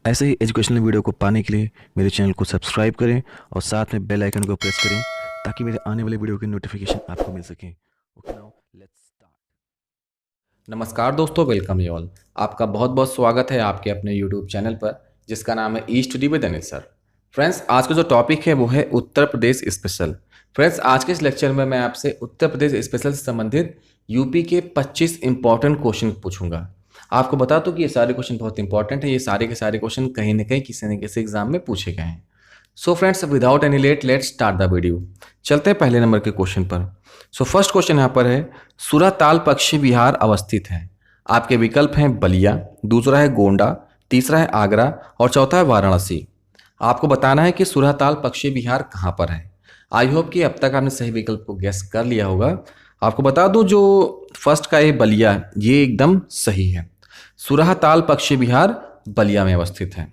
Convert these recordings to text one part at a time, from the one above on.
ऐसे ही educational video को पाने के लिए मेरे चैनल को सब्सक्राइब करें और साथ में बेल आइकन को प्रेस करें ताकि मेरे आने वाले वीडियो की नोटिफिकेशन आपको मिल सके। Okay, now let's start. नमस्कार दोस्तों, वेलकम यू ऑल। आपका बहुत बहुत स्वागत है आपके अपने यूट्यूब चैनल पर जिसका नाम है E study with Anil sir. Friends, आज का जो टॉपिक है वो है उत्तर प्रदेश स्पेशल। फ्रेंड्स, आज के इस लेक्चर में मैं आपसे उत्तर प्रदेश स्पेशल से संबंधित यूपी के 25 इंपॉर्टेंट क्वेश्चन पूछूंगा। आपको बता दूं कि ये सारे क्वेश्चन बहुत इंपॉर्टेंट है। ये सारे के सारे क्वेश्चन कहीं ना कहीं किसी न किसी एग्जाम में पूछे गए हैं। So friends, without any let let's start the video. चलते हैं पहले नंबर के क्वेश्चन पर। सो फर्स्ट क्वेश्चन यहाँ पर है, सूराताल पक्षी विहार अवस्थित है। आपके विकल्प हैं बलिया, दूसरा है गोंडा, तीसरा है आगरा और चौथा है वाराणसी। आपको बताना है कि सूराताल पक्षी विहार कहाँ पर है। आई होप कि अब तक आपने सही विकल्प को गेस कर लिया होगा। आपको बता दूं, जो फर्स्ट का ये बलिया, ये एकदम सही है। सूराताल पक्षी विहार बलिया में अवस्थित है।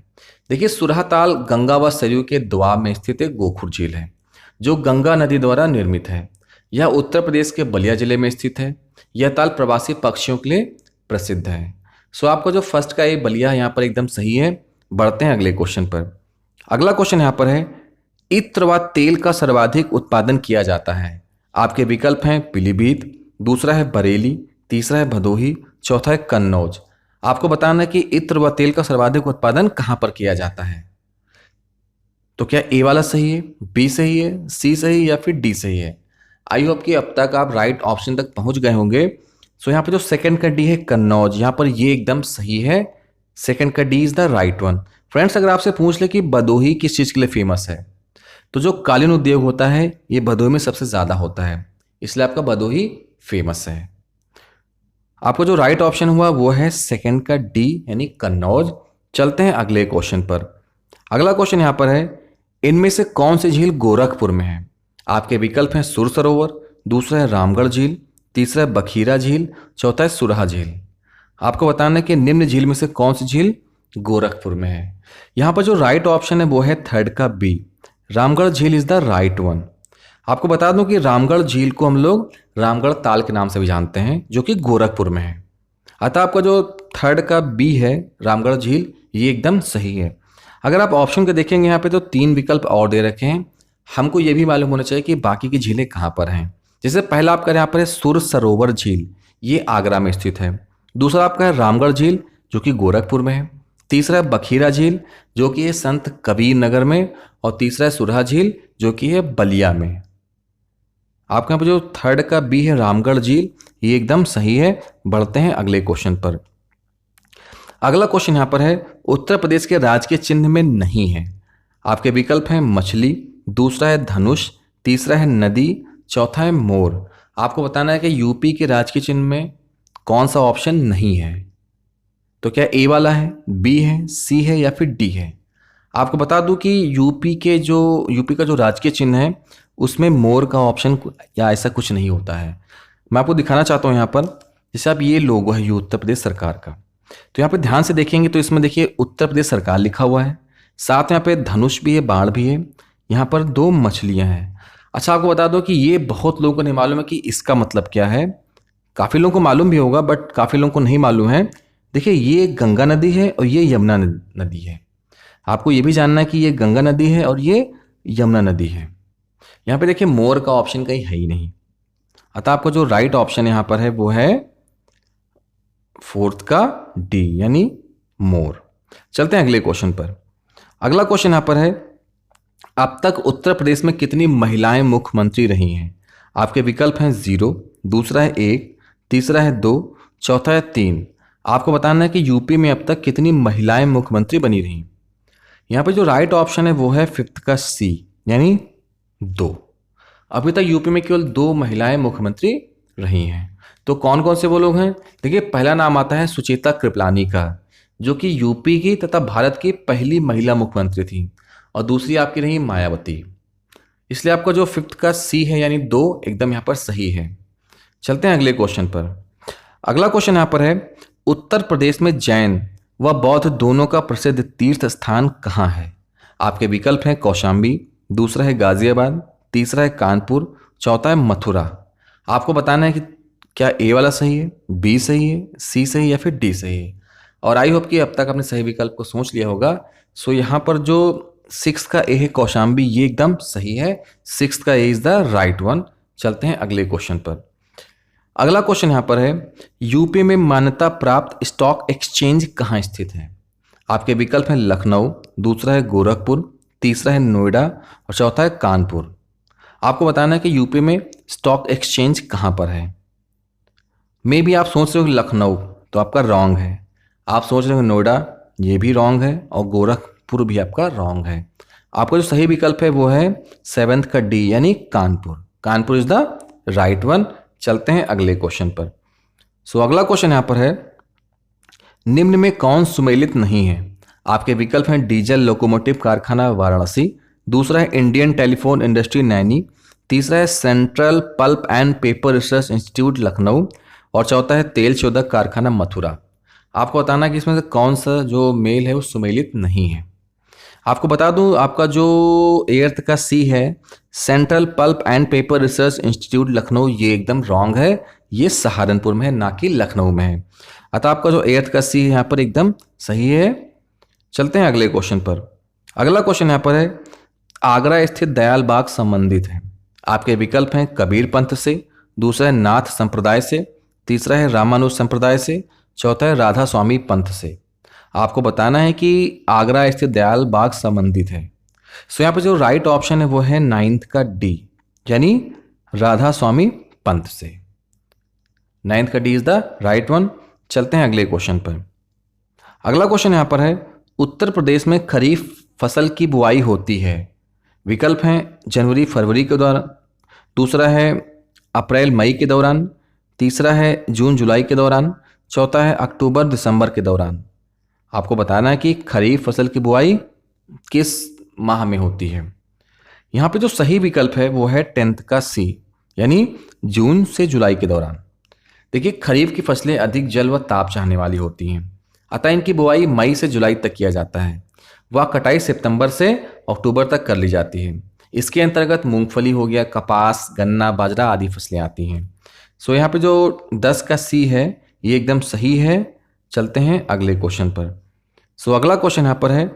देखिए, सूराताल गंगा व सरयू के दोआब में स्थित एक गोखुर झील है जो गंगा नदी द्वारा निर्मित है। यह उत्तर प्रदेश के बलिया जिले में स्थित है। यह ताल प्रवासी पक्षियों के लिए प्रसिद्ध है। सो आपका जो फर्स्ट का ये बलिया यहाँ पर एकदम सही है। बढ़ते हैं अगले क्वेश्चन पर। अगला क्वेश्चन यहाँ पर है, इत्र व तेल का सर्वाधिक उत्पादन किया जाता है। आपके विकल्प हैं पीलीभीत, दूसरा है बरेली, तीसरा है भदोही, चौथा है कन्नौज। आपको बताना है कि इत्र व तेल का सर्वाधिक उत्पादन कहाँ पर किया जाता है। तो क्या ए वाला सही है, बी सही है, सी सही या फिर डी सही है। आई होप कि अब तक आप राइट ऑप्शन तक पहुंच गए होंगे। सो यहाँ पर जो सेकंड का डी है कन्नौज, यहाँ पर ये एकदम सही है। सेकंड का D is the right one. Friends, अगर आपसे पूछ ले कि भदोही किस चीज़ के लिए फेमस है, तो जो कालीन उद्योग होता है ये भदोही में सबसे ज़्यादा होता है, इसलिए आपका भदोही फेमस है। आपको जो राइट ऑप्शन हुआ वो है सेकंड का डी यानी कन्नौज। चलते हैं अगले क्वेश्चन पर। अगला क्वेश्चन यहाँ पर है, इनमें से कौन सी झील गोरखपुर में है। आपके विकल्प हैं सुर सरोवर, दूसरा है रामगढ़ झील, तीसरा है बखीरा झील, चौथा है सुरहा झील। आपको बताना है कि निम्न झील में से कौन सी झील गोरखपुर में है। यहाँ पर जो राइट ऑप्शन है वो है थर्ड का बी, रामगढ़ झील इज द राइट वन। आपको बता दूं कि रामगढ़ झील को हम लोग रामगढ़ ताल के नाम से भी जानते हैं जो कि गोरखपुर में है। अतः आपका जो थर्ड का बी है रामगढ़ झील, ये एकदम सही है। अगर आप ऑप्शन को देखेंगे यहाँ पे तो 3 विकल्प और दे रखे हैं। हमको ये भी मालूम होना चाहिए कि बाकी की झीलें कहाँ पर हैं। जैसे पहला आपका यहाँ पर है सुर सरोवर झील, ये आगरा में स्थित है। दूसरा आपका है रामगढ़ झील जो कि गोरखपुर में है। तीसरा है बखीरा झील जो कि है संत कबीर नगर में। और तीसरा है सुरहा झील जो कि है बलिया में। आपके यहाँ पर जो थर्ड का बी है रामगढ़ झील, ये एकदम सही है। बढ़ते हैं अगले क्वेश्चन पर। अगला क्वेश्चन यहाँ पर है, उत्तर प्रदेश के राजकीय चिन्ह में नहीं है। आपके विकल्प हैं मछली, दूसरा है धनुष, तीसरा है नदी, चौथा है मोर। आपको बताना है कि यूपी के राजकीय चिन्ह में कौन सा ऑप्शन नहीं है। तो क्या ए वाला है, बी है, सी है या फिर डी है। आपको बता दूं कि यूपी का जो राजकीय चिन्ह है उसमें मोर का ऑप्शन या ऐसा कुछ नहीं होता है। मैं आपको दिखाना चाहता हूं यहाँ पर। जैसे आप ये लोगो है ये उत्तर प्रदेश सरकार का, तो यहाँ पे ध्यान से देखेंगे तो इसमें देखिए उत्तर प्रदेश सरकार लिखा हुआ है, साथ यहाँ पे धनुष भी है, बाण भी है, यहाँ पर 2 मछलियाँ हैं। अच्छा, आपको बता दो कि ये बहुत लोगों को नहीं मालूम है कि इसका मतलब क्या है। काफ़ी लोगों को मालूम भी होगा बट काफ़ी लोगों को नहीं मालूम है। देखिए, ये गंगा नदी है और ये यमुना नदी है। आपको ये भी जानना है कि ये गंगा नदी है और ये यमुना नदी है। यहाँ पे देखिए मोर का ऑप्शन कहीं है ही नहीं। अतः आपको जो राइट ऑप्शन यहाँ पर है वो है फोर्थ का डी यानी मोर। चलते हैं अगले क्वेश्चन पर। अगला क्वेश्चन यहाँ पर है, अब तक उत्तर प्रदेश में कितनी महिलाएं मुख्यमंत्री रही हैं। आपके विकल्प हैं 0, दूसरा है 1, तीसरा है 2, चौथा है 3। आपको बताना है कि यूपी में अब तक कितनी महिलाएं मुख्यमंत्री बनी रही। यहाँ पे जो राइट ऑप्शन है वो है फिफ्थ का सी यानी 2। अभी तक यूपी में केवल 2 महिलाएं मुख्यमंत्री रही हैं। तो कौन कौन से वो लोग हैं। देखिए, पहला नाम आता है सुचेता कृपलानी का जो कि यूपी की तथा भारत की पहली महिला मुख्यमंत्री थी। और दूसरी आपकी रही मायावती। इसलिए आपका जो फिफ्थ का सी है यानी 2 एकदम यहाँ पर सही है। चलते हैं अगले क्वेश्चन पर। अगला क्वेश्चन यहाँ पर है, उत्तर प्रदेश में जैन व बौद्ध दोनों का प्रसिद्ध तीर्थ स्थान कहाँ है। आपके विकल्प हैं कौशाम्बी, दूसरा है गाजियाबाद, तीसरा है कानपुर, चौथा है मथुरा। आपको बताना है कि क्या ए वाला सही है, बी सही है, सी सही या फिर डी सही है। और आई होप कि अब तक आपने सही विकल्प को सोच लिया होगा। सो यहाँ पर जो 6 का ए है कौशाम्बी, ये एकदम सही है। 6 का ए इज द राइट वन। चलते हैं अगले क्वेश्चन पर। अगला क्वेश्चन यहाँ पर है, यूपी में मान्यता प्राप्त स्टॉक एक्सचेंज कहाँ स्थित है? आपके विकल्प हैं लखनऊ, दूसरा है गोरखपुर, तीसरा है नोएडा और चौथा है कानपुर। आपको बताना है कि यूपी में स्टॉक एक्सचेंज कहाँ पर है। मे भी आप सोच रहे हो लखनऊ, तो आपका रॉन्ग है। आप सोच रहे हो नोएडा, ये भी रॉन्ग है। और गोरखपुर भी आपका रॉन्ग है। आपका जो सही विकल्प है वो है 7th का डी यानी Kanpur. Kanpur is the right one. चलते हैं अगले क्वेश्चन पर। सो अगला क्वेश्चन यहाँ पर है, निम्न में कौन सुमेलित नहीं है? आपके विकल्प हैं डीजल लोकोमोटिव कारखाना वाराणसी, दूसरा है इंडियन टेलीफोन इंडस्ट्री नैनी, तीसरा है central pulp and paper research institute Lucknow और चौथा है तेल शोधक कारखाना मथुरा। आपको बताना है कि इसमें से कौन सा जो मेल है वो सुमेलित नहीं है। आपको बता दूं, आपका जो 8th का सी है central pulp and paper research institute Lucknow, ये एकदम रॉन्ग है। ये सहारनपुर में है, ना कि लखनऊ में है। अतः आपका जो 8th का सी है यहाँ पर एकदम सही है। चलते हैं अगले क्वेश्चन पर। अगला क्वेश्चन यहाँ पर है, आगरा स्थित दयाल बाग संबंधित है। आपके विकल्प हैं कबीर पंथ से, दूसरा है नाथ संप्रदाय से, तीसरा है रामानुज संप्रदाय से, चौथा है राधा स्वामी पंथ से। आपको बताना है कि आगरा स्थित दयाल बाग संबंधित है। सो यहाँ पर जो राइट ऑप्शन है वो है 9th का डी यानी राधा स्वामी पंथ से। 9th का D is the right one. चलते हैं अगले क्वेश्चन पर। अगला क्वेश्चन यहाँ पर है, उत्तर प्रदेश में खरीफ फसल की बुआई होती है। विकल्प हैं जनवरी फरवरी के दौरान, दूसरा है अप्रैल मई के दौरान, तीसरा है जून जुलाई के दौरान, चौथा है अक्टूबर दिसंबर के दौरान। आपको बताना है कि खरीफ फसल की बुआई किस माह में होती है। यहाँ पे जो सही विकल्प है वो है 10th का सी यानी जून से जुलाई के दौरान। देखिए, खरीफ की फसलें अधिक जल व ताप चाहने वाली होती हैं, अतः इनकी बुआई मई से जुलाई तक किया जाता है। वह कटाई सितंबर से अक्टूबर तक कर ली जाती है। इसके अंतर्गत मूंगफली हो गया, कपास, गन्ना, बाजरा आदि फसलें आती हैं। सो यहाँ पे जो 10 का सी है ये एकदम सही है। चलते हैं अगले क्वेश्चन पर। सो अगला क्वेश्चन यहाँ पर है,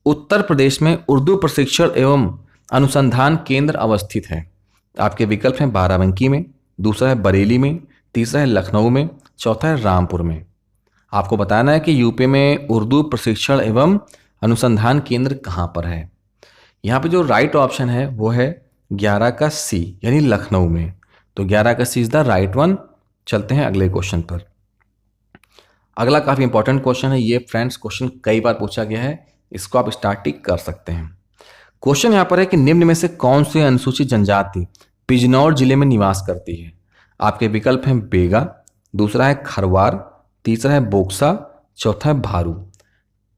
उत्तर प्रदेश में उर्दू प्रशिक्षण एवं अनुसंधान केंद्र अवस्थित है। आपके विकल्प हैं बाराबंकी में, दूसरा है बरेली में, तीसरा है लखनऊ में, चौथा है रामपुर में। आपको बताना है कि यूपी में उर्दू प्रशिक्षण एवं अनुसंधान केंद्र कहाँ पर है। यहाँ पे जो राइट ऑप्शन है वो है 11 का सी यानी लखनऊ में। तो 11 का C is the right one. चलते हैं अगले क्वेश्चन पर। अगला काफ़ी इंपॉर्टेंट क्वेश्चन है ये फ्रेंड्स, क्वेश्चन कई बार पूछा गया है, इसको आप स्टार्ट टिक कर सकते हैं। क्वेश्चन यहाँ पर है कि निम्न में से कौन सी अनुसूचित जनजाति बिजनौर जिले में निवास करती है। आपके विकल्प हैं बेगा, दूसरा है खरवार, तीसरा है बोक्सा, चौथा है भारू।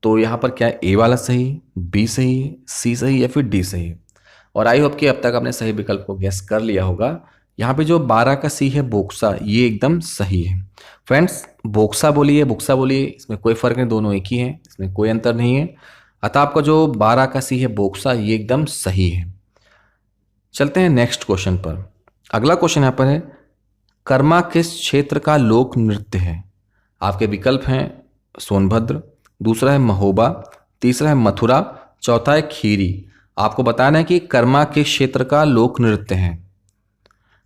तो यहाँ पर क्या ए वाला सही, बी सही, सी सही या फिर डी सही? और आई होप कि अब तक आपने सही विकल्प को गेस कर लिया होगा। यहाँ पे जो 12 का सी है बोक्सा, ये एकदम सही है। फ्रेंड्स, बोक्सा बोलिए बुक्सा बोलिए, इसमें कोई फर्क नहीं, दोनों एक ही हैं, इसमें कोई अंतर नहीं है। अतः आपका जो 12 का सी है बोक्सा, ये एकदम सही है। चलते हैं नेक्स्ट क्वेश्चन पर। अगला क्वेश्चन यहाँ पर है, कर्मा किस क्षेत्र का लोक नृत्य है। आपके विकल्प हैं सोनभद्र, दूसरा है महोबा, तीसरा है मथुरा, चौथा है खीरी। आपको बताना है कि कर्मा किस क्षेत्र का लोक नृत्य है।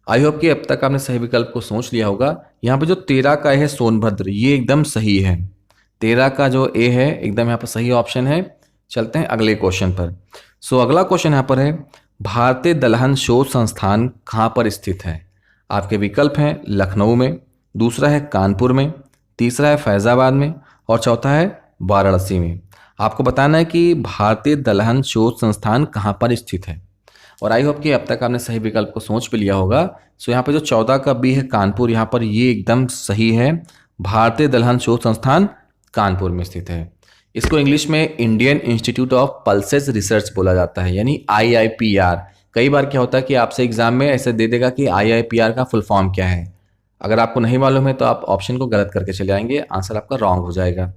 आई होप कि अब तक आपने सही विकल्प को सोच लिया होगा। यहाँ पे जो 13 का है सोनभद्र, ये एकदम सही है। 13 का जो ए है एकदम यहाँ पर सही ऑप्शन है। चलते हैं अगले क्वेश्चन पर। सो अगला क्वेश्चन यहाँ पर है, भारतीय दलहन शोध संस्थान कहाँ पर स्थित है। आपके विकल्प हैं लखनऊ में, दूसरा है कानपुर में, तीसरा है फैजाबाद में और चौथा है वाराणसी में। आपको बताना है कि भारतीय दलहन शोध संस्थान कहाँ पर स्थित है। और आई होप कि अब तक आपने सही विकल्प को सोच भी लिया होगा। सो यहाँ पे जो 14 का बी है कानपुर, यहाँ पर ये एकदम सही है। भारतीय दलहन शोध संस्थान कानपुर में स्थित है। इसको इंग्लिश में Indian Institute of Pulses research बोला जाता है यानी IIPR। कई बार क्या होता है कि आपसे एग्जाम में ऐसे दे देगा कि IIPR का फुल फॉर्म क्या है। अगर आपको नहीं मालूम है तो आप ऑप्शन को गलत करके चले आएंगे, आंसर आपका रॉन्ग हो जाएगा।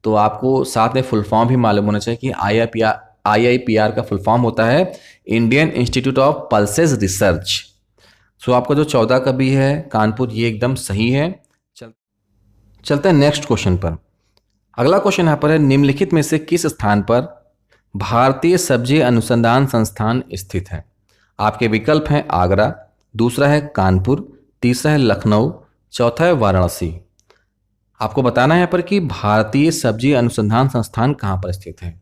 तो आपको साथ में फुल फॉर्म भी मालूम होना चाहिए कि IIPR का फुल फॉर्म होता है Indian Institute of Pulses Research. So आपका जो 14 का बी है कानपुर, ये एकदम सही है। चलते हैं नेक्स्ट क्वेश्चन पर। अगला क्वेश्चन यहाँ पर है, निम्नलिखित में से किस स्थान पर भारतीय सब्जी अनुसंधान संस्थान स्थित है? आपके विकल्प हैं आगरा, दूसरा है कानपुर, तीसरा है लखनऊ, चौथा है वाराणसी। आपको बताना है यहाँ पर कि भारतीय सब्जी अनुसंधान संस्थान कहाँ पर स्थित है।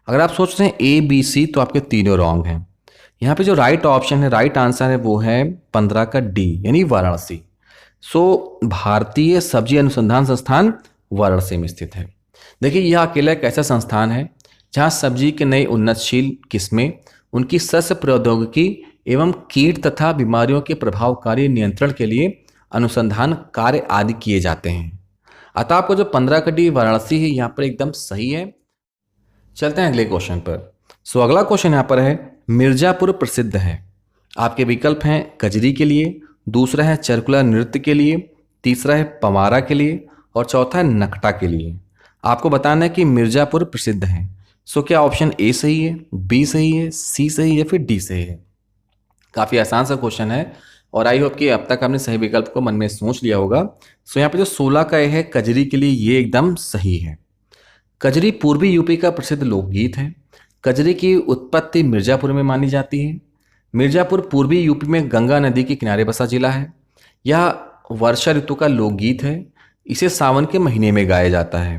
अगर आप सोच रहे हैं ए बी सी तो आपके तीनों रॉन्ग हैं। यहाँ पे जो राइट ऑप्शन है, राइट आंसर है वो है 15 का डी यानी वाराणसी। सो भारतीय सब्जी अनुसंधान संस्थान वाराणसी में स्थित है। देखिए यह अकेला एक ऐसा संस्थान है जहाँ सब्जी के नए उन्नतशील किस्में, उनकी सस्य प्रौद्योगिकी एवं कीट तथा बीमारियों के प्रभावकारी नियंत्रण के लिए अनुसंधान कार्य आदि किए जाते हैं। अतः आपको जो 15 का डी वाराणसी है यहाँ पर एकदम सही है। चलते हैं अगले क्वेश्चन पर। सो अगला क्वेश्चन यहाँ पर है, मिर्जापुर प्रसिद्ध है। आपके विकल्प हैं कजरी के लिए, दूसरा है चरकुला नृत्य के लिए, तीसरा है पवारा के लिए और चौथा है नकटा के लिए। आपको बताना है कि मिर्जापुर प्रसिद्ध है। सो क्या ऑप्शन ए सही है, बी सही है, सी सही है या फिर डी सही है? काफ़ी आसान सा क्वेश्चन है और आई होप कि अब तक आपने सही विकल्प को मन में सोच लिया होगा। सो यहाँ पे जो 16 का ए है कजरी के लिए, ये एकदम सही है। कजरी पूर्वी यूपी का प्रसिद्ध लोकगीत है। कजरी की उत्पत्ति मिर्जापुर में मानी जाती है। मिर्जापुर पूर्वी यूपी में गंगा नदी के किनारे बसा जिला है। यह वर्षा ऋतु का लोकगीत है। इसे सावन के महीने में गाया जाता है।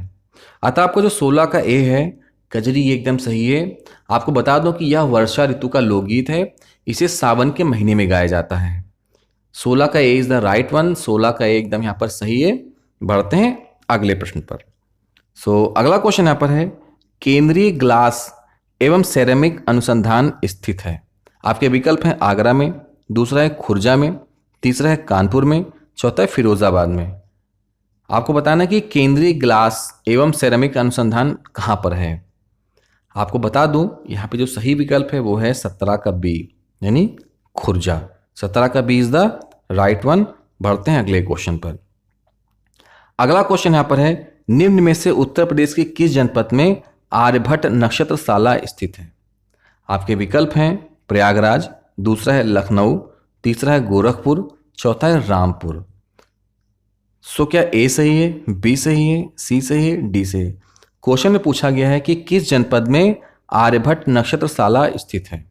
अतः आपको जो 16 का ए है कजरी, ये एकदम सही है। आपको बता दूं कि यह वर्षा ऋतु का लोकगीत है। इसे सावन के महीने में गाया जाता है। 16 का ए इज द राइट वन। 16 का ए एकदम यहाँ पर सही है। बढ़ते हैं अगले प्रश्न पर। सो अगला क्वेश्चन यहाँ पर है, केंद्रीय ग्लास एवं सेरेमिक अनुसंधान स्थित है। आपके विकल्प हैं आगरा में, दूसरा है खुर्जा में, तीसरा है कानपुर में, चौथा है फिरोजाबाद में। आपको बताना है कि केंद्रीय ग्लास एवं सेरेमिक अनुसंधान कहाँ पर है। आपको बता दूं यहाँ पे जो सही विकल्प है वो है 17 का बी यानी खुर्जा। 17 का B is the right one. बढ़ते हैं अगले क्वेश्चन पर। अगला क्वेश्चन यहाँ पर है, निम्न में से उत्तर प्रदेश के किस जनपद में आर्यभट्ट नक्षत्रशाला स्थित है? आपके विकल्प हैं प्रयागराज, दूसरा है लखनऊ, तीसरा है गोरखपुर, चौथा है रामपुर। सो क्या ए सही है, बी सही है, सी सही है, डी सही है? क्वेश्चन में पूछा गया है कि किस जनपद में आर्यभट्ट नक्षत्रशाला स्थित है।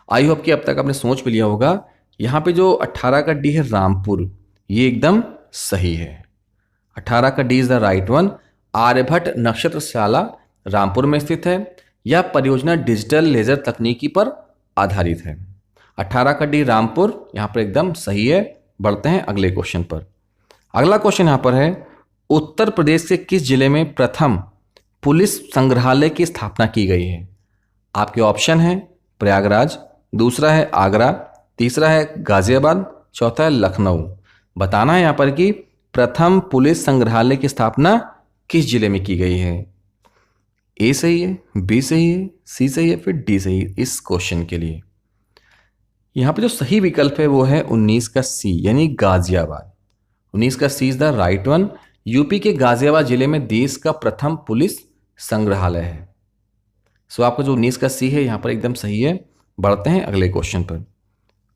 आई होप कि अब तक आपने सोच भी लिया होगा। यहाँ पे जो 18 का डी है रामपुर, ये एकदम सही है। 18 का D is the right one. Aryabhatta नक्षत्रशाला रामपुर में स्थित है। यह परियोजना डिजिटल लेजर तकनीकी पर आधारित है। 18 का डी रामपुर यहाँ पर एकदम सही है। बढ़ते हैं अगले क्वेश्चन पर। अगला क्वेश्चन यहाँ पर है, उत्तर प्रदेश के किस जिले में प्रथम पुलिस संग्रहालय की स्थापना की गई है? आपके ऑप्शन हैं प्रयागराज, दूसरा है आगरा, तीसरा है गाजियाबाद, चौथा है लखनऊ। बताना है यहाँ पर कि प्रथम पुलिस संग्रहालय की स्थापना किस जिले में की गई है। ए सही है, बी सही है, सी सही है, फिर डी सही है इस क्वेश्चन के लिए। यहाँ पे जो सही विकल्प है वो है 19 का सी यानी गाजियाबाद। 19 का C is the right one. UP के गाजियाबाद जिले में देश का प्रथम पुलिस संग्रहालय है। सो आपको जो 19 का सी है यहाँ पर एकदम सही है। बढ़ते हैं अगले क्वेश्चन पर।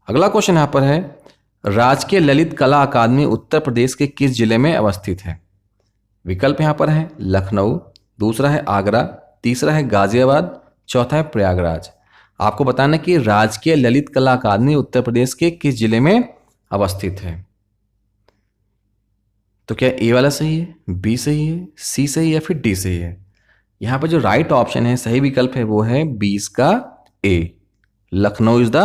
अगला क्वेश्चन यहाँ पर है, राजकीय ललित कला अकादमी उत्तर प्रदेश के किस जिले में अवस्थित है? विकल्प यहाँ पर है लखनऊ, दूसरा है आगरा, तीसरा है गाजियाबाद, चौथा है प्रयागराज। आपको बताना कि राजकीय ललित कला अकादमी उत्तर प्रदेश के किस जिले में अवस्थित है। तो क्या ए वाला सही है, बी सही है, सी सही है या फिर डी सही है? यहाँ पर जो राइट ऑप्शन है, सही विकल्प है वो है 20 का A. Lucknow is the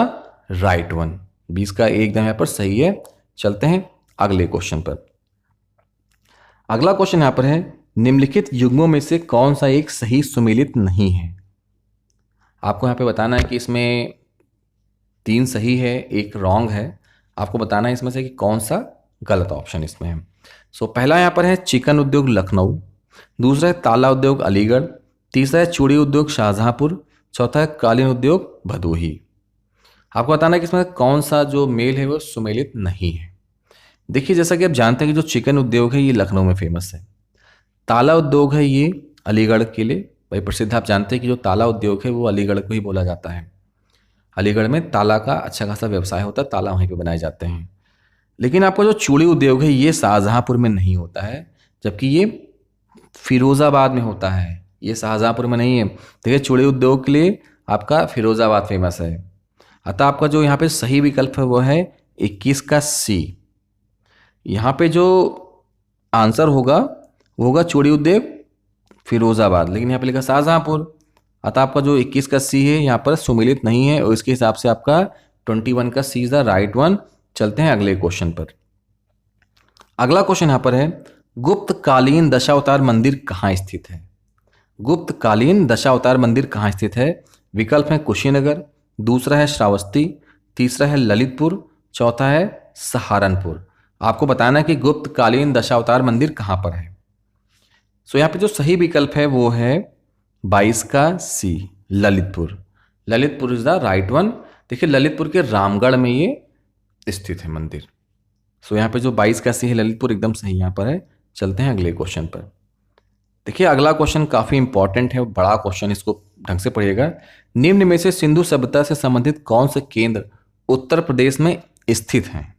right one. 20 का ए एकदम यहाँ पर सही है। चलते हैं अगले क्वेश्चन पर। अगला क्वेश्चन यहाँ पर है, निम्नलिखित युग्मों में से कौन सा एक सही सुमेलित नहीं है? आपको यहाँ पे बताना है कि इसमें 3 सही है, 1 रॉन्ग है। आपको बताना है इसमें से कि कौन सा गलत ऑप्शन इसमें है। सो पहला यहाँ पर है चिकन उद्योग लखनऊ, दूसरा है ताला उद्योग अलीगढ़, तीसरा है चूड़ी उद्योग शाहजहांपुर, चौथा है कालीन उद्योग भदोही। आपको बताना है कि इसमें कौन सा जो मेल है वो सुमेलित नहीं है। देखिए जैसा कि आप जानते हैं कि जो चिकन उद्योग है ये लखनऊ में फेमस है। ताला उद्योग है ये अलीगढ़ के लिए भाई प्रसिद्ध। आप जानते हैं कि जो ताला उद्योग है वो अलीगढ़ को ही बोला जाता है। अलीगढ़ में ताला का अच्छा खासा व्यवसाय होता है, ताला वहीं पे बनाए जाते हैं। लेकिन आपका जो चूड़ी उद्योग है ये शाहजहांपुर में नहीं होता है, जबकि ये फिरोज़ाबाद में होता है, ये शाहजहाँपुर में नहीं है। देखिए चूड़ी उद्योग के लिए आपका फिरोज़ाबाद फेमस है। अतः आपका जो यहाँ पे सही विकल्प है वो है 21 का सी। यहाँ पे जो आंसर होगा वो होगा चूड़ी उद्योग फिरोज़ाबाद, लेकिन यहाँ पे लिखा शाहजहाँपुर। अतः आपका जो 21 का सी है यहाँ पर सुमिलित नहीं है और इसके हिसाब से आपका 21 का C is the right one. चलते हैं अगले क्वेश्चन पर। अगला क्वेश्चन यहाँ पर है, गुप्तकालीन दशावतार मंदिर कहाँ स्थित है? गुप्तकालीन दशावतार मंदिर कहाँ स्थित है? विकल्प है कुशीनगर, दूसरा है श्रावस्ती, तीसरा है ललितपुर, चौथा है सहारनपुर। आपको बताना है कि गुप्तकालीन दशावतार मंदिर कहाँ पर है। सो यहाँ पे जो सही विकल्प है वो है 22 का C, Lalitpur. Lalitpur is the right one. देखिए ललितपुर के रामगढ़ में ये स्थित है मंदिर। सो यहाँ पे जो 22 का सी है ललितपुर एकदम सही यहाँ पर है। चलते हैं अगले क्वेश्चन पर। देखिए अगला क्वेश्चन काफ़ी इंपॉर्टेंट है, बड़ा क्वेश्चन, इसको ढंग से पढ़िएगा। निम्न में से सिंधु सभ्यता से संबंधित कौन से केंद्र उत्तर प्रदेश में स्थित हैं?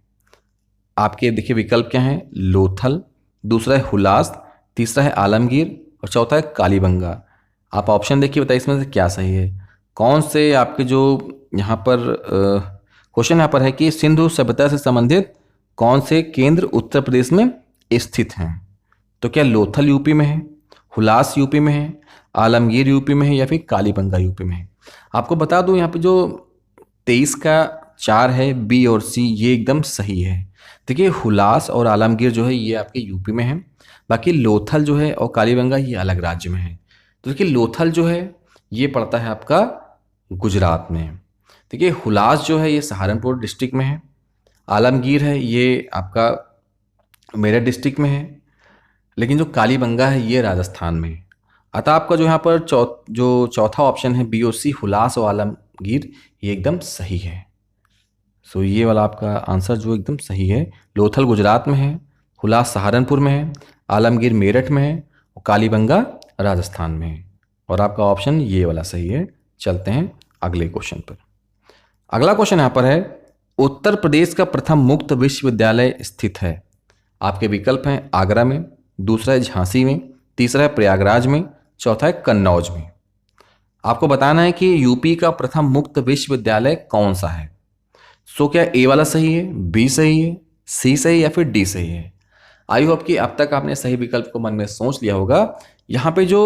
आपके देखिए विकल्प क्या हैं? लोथल, दूसरा है हुलास, तीसरा है आलमगीर और चौथा है कालीबंगा। आप ऑप्शन देखिए, बताइए इसमें से क्या सही है। कौन से आपके जो यहाँ पर क्वेश्चन यहाँ पर है कि सिंधु सभ्यता से संबंधित कौन से केंद्र उत्तर प्रदेश में स्थित हैं? तो क्या लोथल यूपी में है, हुलास यूपी में है, आलमगीर यूपी में है या फिर कालीबंगा यूपी में है? आपको बता दूं यहाँ पे जो 23 का 4 है, बी और सी, ये एकदम सही है। देखिए हुलास और आलमगीर जो है ये आपके यूपी में है, बाकी लोथल जो है और कालीबंगा ये अलग राज्य में है। तो देखिए लोथल जो है ये पड़ता है आपका गुजरात में। देखिए हुलास जो है ये सहारनपुर डिस्ट्रिक्ट में है, आलमगीर है ये आपका मेरठ डिस्ट्रिक्ट में है, लेकिन जो कालीबंगा है ये राजस्थान में है। अतः आपका जो यहाँ पर जो चौथा ऑप्शन है बी और सी, हुलास और आलमगीर, ये एकदम सही है। सो ये वाला आपका आंसर जो एकदम सही है। लोथल गुजरात में है, हुलास सहारनपुर में है, आलमगीर मेरठ में है और कालीबंगा राजस्थान में है। और आपका ऑप्शन ये वाला सही है। चलते हैं अगले क्वेश्चन पर। अगला क्वेश्चन यहाँ पर है, उत्तर प्रदेश का प्रथम मुक्त विश्वविद्यालय स्थित है? आपके विकल्प हैं आगरा में, दूसरा है झांसी में, तीसरा है प्रयागराज में, चौथा है कन्नौज में। आपको बताना है कि यूपी का प्रथम मुक्त विश्वविद्यालय कौन सा है। सो क्या ए वाला सही है, बी सही है, सी सही या फिर डी सही है? आई होप कि अब तक आपने सही विकल्प को मन में सोच लिया होगा। यहाँ पे जो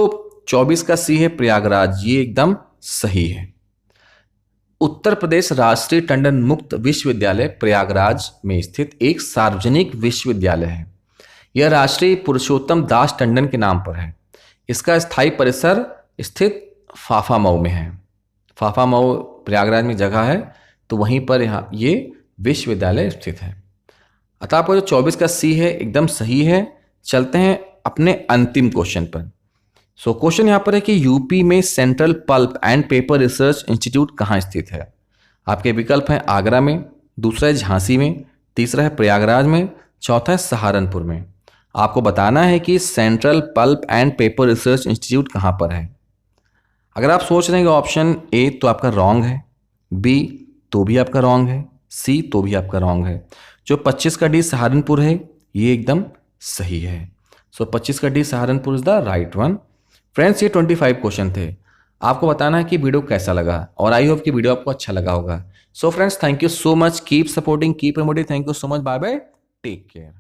24 का सी है प्रयागराज, ये एकदम सही है। उत्तर प्रदेश राष्ट्रीय टंडन मुक्त विश्वविद्यालय प्रयागराज में स्थित एक सार्वजनिक विश्वविद्यालय है। यह राष्ट्रीय पुरुषोत्तम दास टंडन के नाम पर है। इसका स्थायी परिसर स्थित फाफामऊ में है। फाफामऊ प्रयागराज में जगह है, तो वहीं पर यहाँ ये विश्वविद्यालय स्थित है। अतः आपका जो 24 का सी है एकदम सही है। चलते हैं अपने अंतिम क्वेश्चन पर। सो क्वेश्चन यहाँ पर है कि यूपी में central pulp and paper research institute कहाँ स्थित है? आपके विकल्प हैं आगरा में, दूसरा है झांसी में, तीसरा है प्रयागराज में, चौथा है सहारनपुर में। आपको बताना है कि central pulp and paper research institute कहाँ पर है। अगर आप सोच रहे हैं कि ऑप्शन ए तो आपका रॉन्ग है, बी तो भी आपका रॉन्ग है, सी तो भी आपका रॉन्ग है। जो 25 का डी सहारनपुर है ये एकदम सही है। सो 25 का D Saharanpur is the right one. Friends ये 25 क्वेश्चन थे। आपको बताना है कि वीडियो कैसा लगा और आई होप कि वीडियो आपको अच्छा लगा होगा। So friends thank you so much, keep supporting, keep promoting. Thank you so much, bye bye, take care.